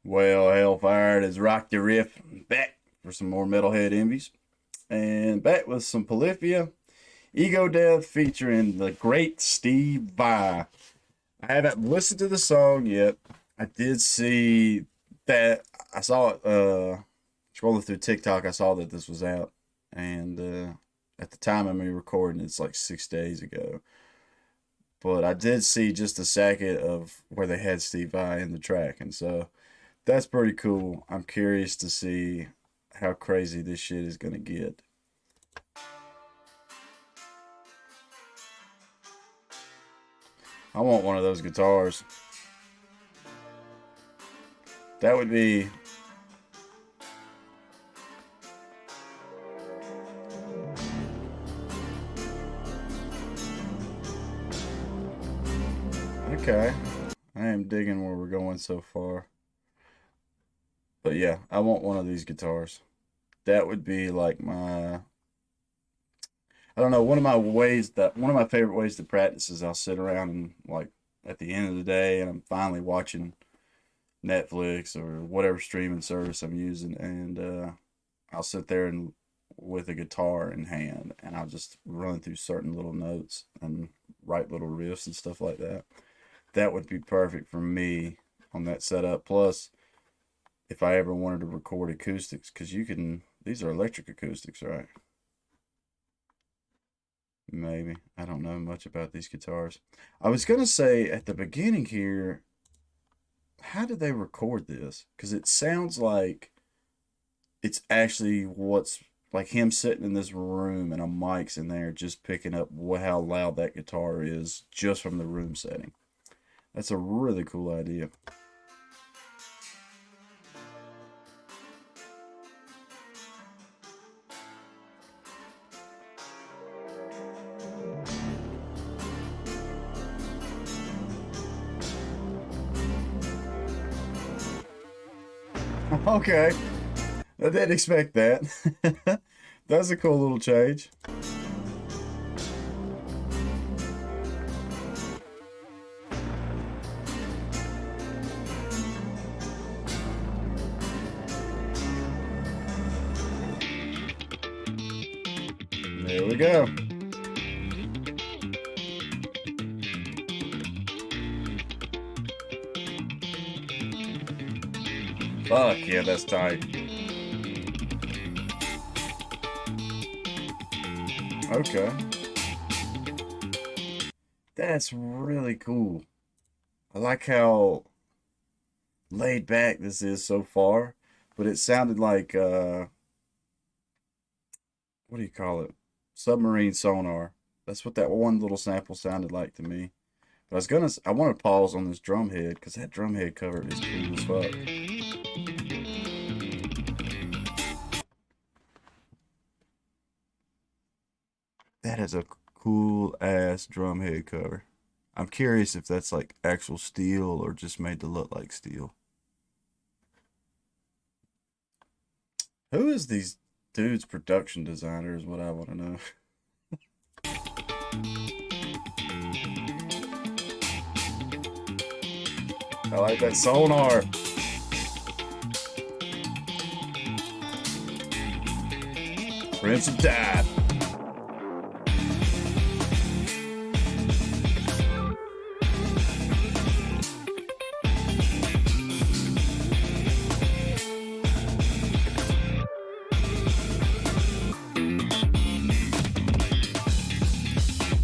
Well, Hellfire has rocked the riff back for some more Metalhead Envies. And back with some Polyphia, Ego Death featuring the great Steve Vai. I haven't listened to the song yet. I did see that. I saw it scrolling through TikTok. I saw that this was out. And at the time of me recording, it's like 6 days ago. But I did see just a second of where they had Steve Vai in the track. And so that's pretty cool. I'm curious to see how crazy this shit is gonna get. I want one of those guitars. That would be okay. I am digging where we're going so far. But yeah, I want one of these guitars. That would be like my I don't know, one of my favorite ways to practice is I'll sit around and like at the end of the day and I'm finally watching Netflix or whatever streaming service I'm using, and I'll sit there and with a guitar in hand and I'll just run through certain little notes and write little riffs and stuff like that. That would be perfect for me on that setup. Plus, if I ever wanted to record acoustics, because these are electric acoustics, right? Maybe. I don't know much about these guitars. I was going to say at the beginning here, how did they record this? Because it sounds like it's actually what's like him sitting in this room and a mic's in there just picking up how loud that guitar is just from the room setting. That's a really cool idea. Okay, I didn't expect that. That's a cool little change. There we go. Fuck yeah, that's tight. Okay. That's really cool. I like how laid back this is so far, but it sounded like what do you call it? Submarine sonar. That's what that one little sample sounded like to me. But I want to pause on this drum head because that drum head cover is cool as fuck. That is a cool ass drum head cover. I'm curious if that's like actual steel or just made to look like steel. Who is these dudes' production designer is what I want to know. I like that sonar. Prince of Tide.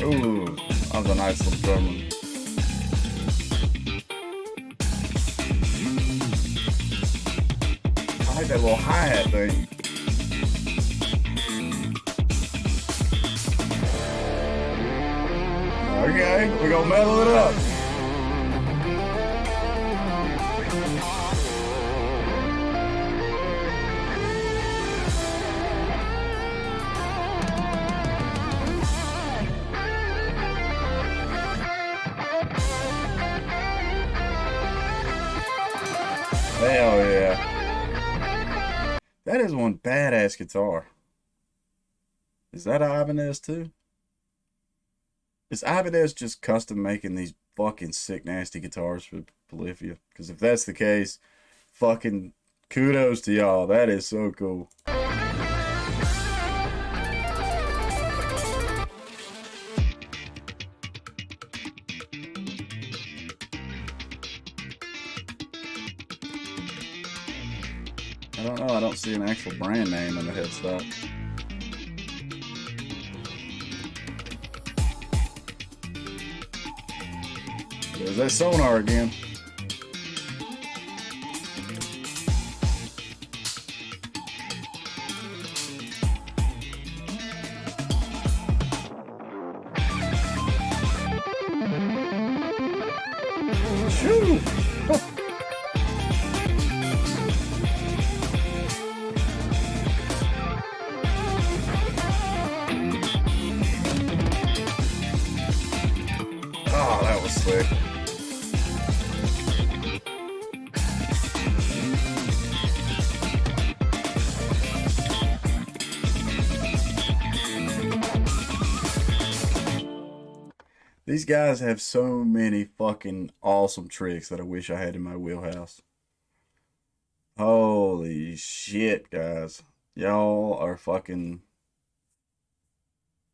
Ooh, that was a nice little drum. I like that little hi-hat thing. Okay, we're gonna mellow it up. Hell yeah. That is one badass guitar. Is that an Ibanez too? Is Ibanez just custom making these fucking sick nasty guitars for Polyphia? Because if that's the case, fucking kudos to y'all. That is so cool. I don't know. I don't see an actual brand name in the headstock. There's that sonar again. Shoo! Oh, that was slick. These guys have so many fucking awesome tricks that I wish I had in my wheelhouse. Holy shit, guys. Y'all are fucking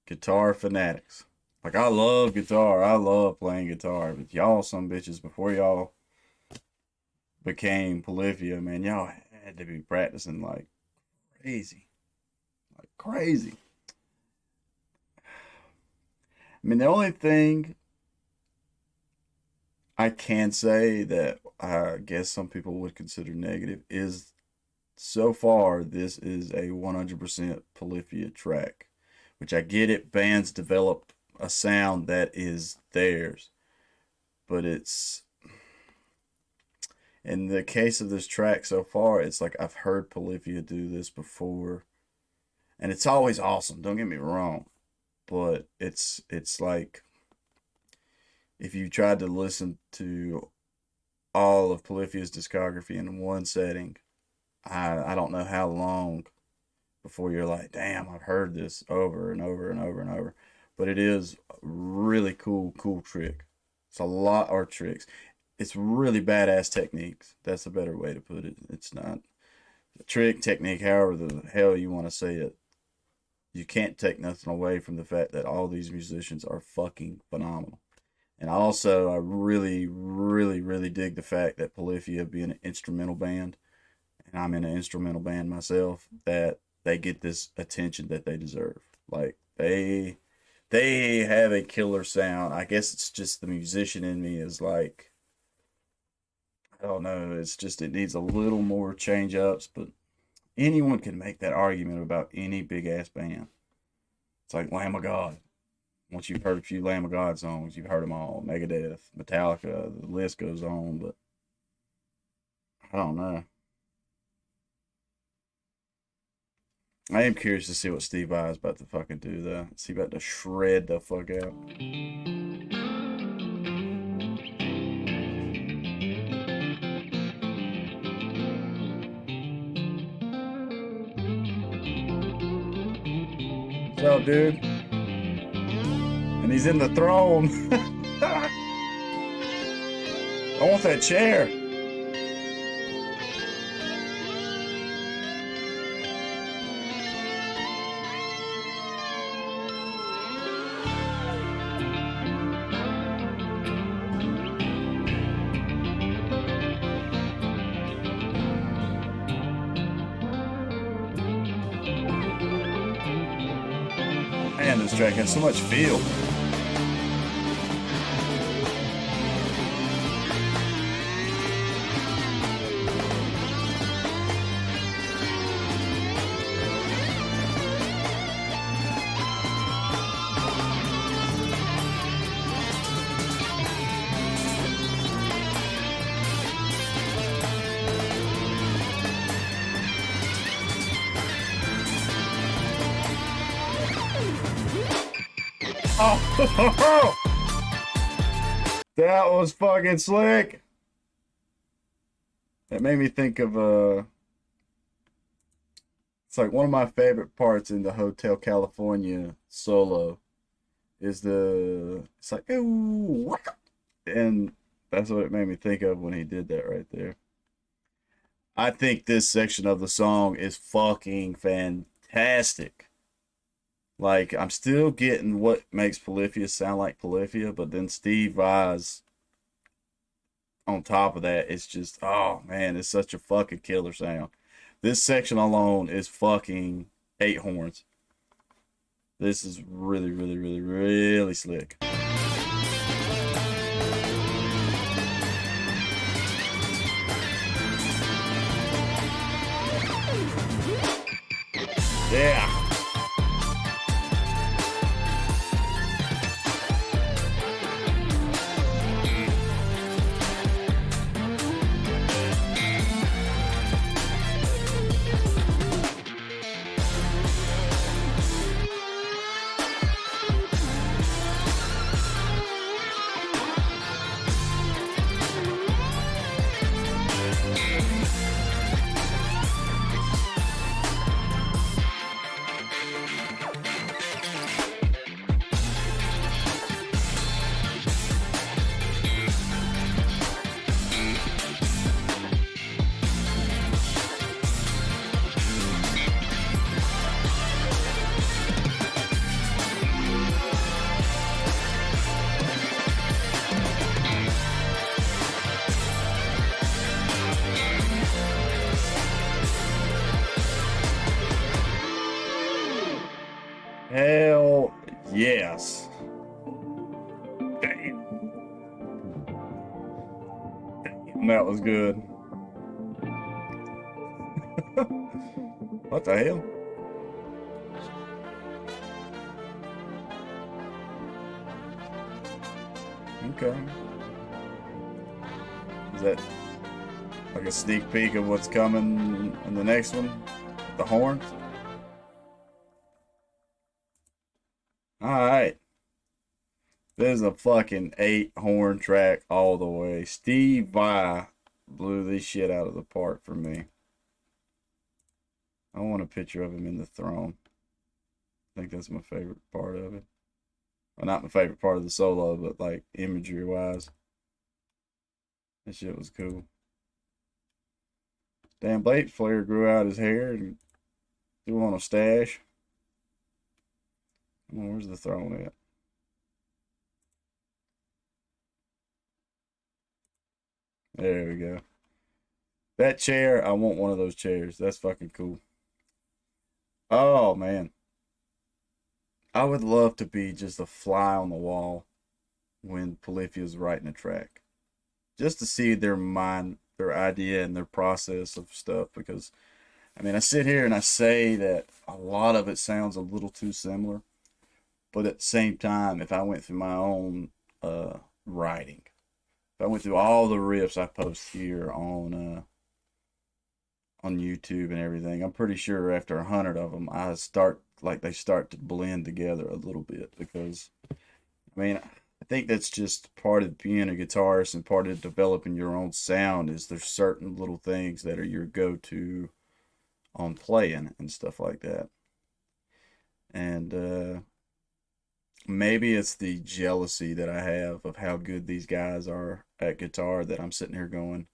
guitar fanatics. Like, I love guitar. I love playing guitar. But y'all, some bitches, before y'all became Polyphia, man, y'all had to be practicing like crazy. Like, crazy. I mean, the only thing I can say that I guess some people would consider negative is so far this is a 100% Polyphia track, which I get it. Bands develop a sound that is theirs, but it's in the case of this track so far, it's like I've heard Polyphia do this before, and it's always awesome. Don't get me wrong, but it's like if you tried to listen to all of Polyphia's discography in one setting, I don't know how long before you're like, damn, I've heard this over and over and over and over. But it is a really cool trick. It's a lot of tricks. It's really badass techniques. That's a better way to put it. It's not a trick, technique, however the hell you want to say it. You can't take nothing away from the fact that all these musicians are fucking phenomenal. And also, I really dig the fact that Polyphia being an instrumental band, and I'm in an instrumental band myself, that they get this attention that they deserve. Like, they have a killer sound. I guess it's just the musician in me is like, I don't know, it's just it needs a little more change ups, but anyone can make that argument about any big ass band. It's like Lamb of God. Once you've heard a few Lamb of God songs, you've heard them all. Megadeth, Metallica, the list goes on, but I don't know. I am curious to see what Steve Vai is about to fucking do, though. Is he about to shred the fuck out? What's up, dude? And he's in the throne. I want that chair. Man, this track has so much feel. Oh, that was fucking slick. That made me think of it's like one of my favorite parts in the Hotel California solo is it's like ooh, waka. And that's what it made me think of when he did that right there. I think this section of the song is fucking fantastic. Like, I'm still getting what makes Polyphia sound like Polyphia, but then Steve Vai's on top of that, it's just, oh man, it's such a fucking killer sound. This section alone is fucking 8 horns. This is really, really, really, really slick. Yeah. Hell yes. Damn. Damn, that was good. What the hell? Okay. Is that like a sneak peek of what's coming in the next one? The horns? Alright. This is a fucking 8 horn track all the way. Steve Vai blew this shit out of the park for me. I want a picture of him in the throne. I think that's my favorite part of it. Well, not my favorite part of the solo, but like imagery wise. That shit was cool. Damn, bass player grew out his hair and threw on a stash. Come on, where's the throne at? There we go. That chair, I want one of those chairs. That's fucking cool. Oh man. I would love to be just a fly on the wall when Polyphia's writing a track. Just to see their mind, their idea, and their process of stuff. Because, I mean, I sit here and I say that a lot of it sounds a little too similar. But at the same time, if I went through my own writing, if I went through all the riffs I post here on YouTube and everything, I'm pretty sure after 100 of them, they start to blend together a little bit because I mean I think that's just part of being a guitarist and part of developing your own sound is there's certain little things that are your go-to on playing and stuff like that. And maybe it's the jealousy that I have of how good these guys are at guitar that I'm sitting here going,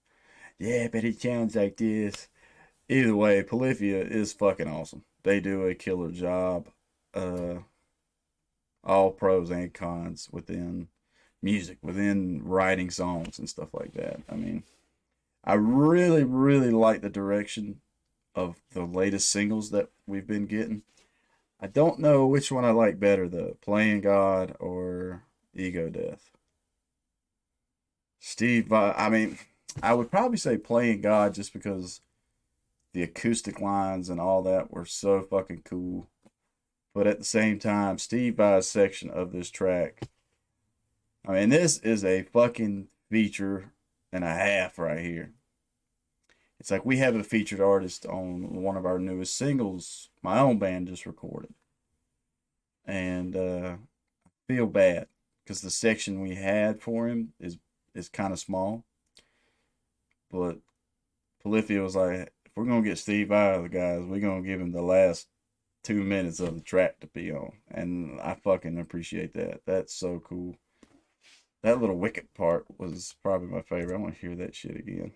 yeah, but it sounds like this. Either way, Polyphia is fucking awesome. They do a killer job. Uh, all pros and cons within music, within writing songs and stuff like that. I mean, I really, really like the direction of the latest singles that we've been getting. I don't know which one I like better, the Playing God or Ego Death. I mean, I would probably say Playing God just because the acoustic lines and all that were so fucking cool. But at the same time, Steve Vai's section of this track, I mean, this is a fucking feature and a half right here. It's like we have a featured artist on one of our newest singles my own band just recorded. And I feel bad because the section we had for him is kind of small. But Polyphia was like, if we're going to get Steve Vai, the guys, we're going to give him the last 2 minutes of the track to be on. And I fucking appreciate that. That's so cool. That little Wicked part was probably my favorite. I want to hear that shit again.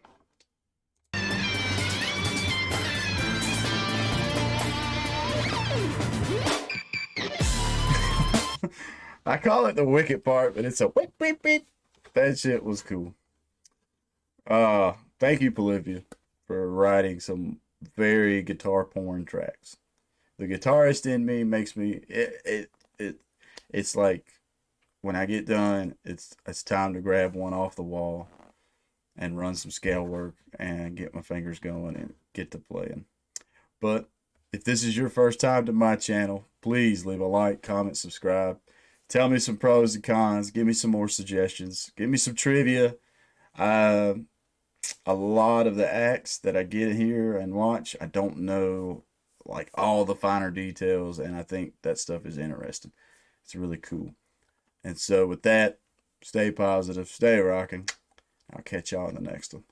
I call it the wicked part, but it's a whip, whip, whip. That shit was cool. Thank you, Polyphia, for writing some very guitar porn tracks. The guitarist in me makes me it's like when I get done, it's time to grab one off the wall and run some scale work and get my fingers going and get to playing. But if this is your first time to my channel, please leave a like, comment, subscribe. Tell me some pros and cons. Give me some more suggestions. Give me some trivia. Uh, a lot of the acts that I get here and watch, I don't know like all the finer details, and I think that stuff is interesting. It's really cool. And so with that, stay positive, stay rocking. I'll catch y'all in the next one.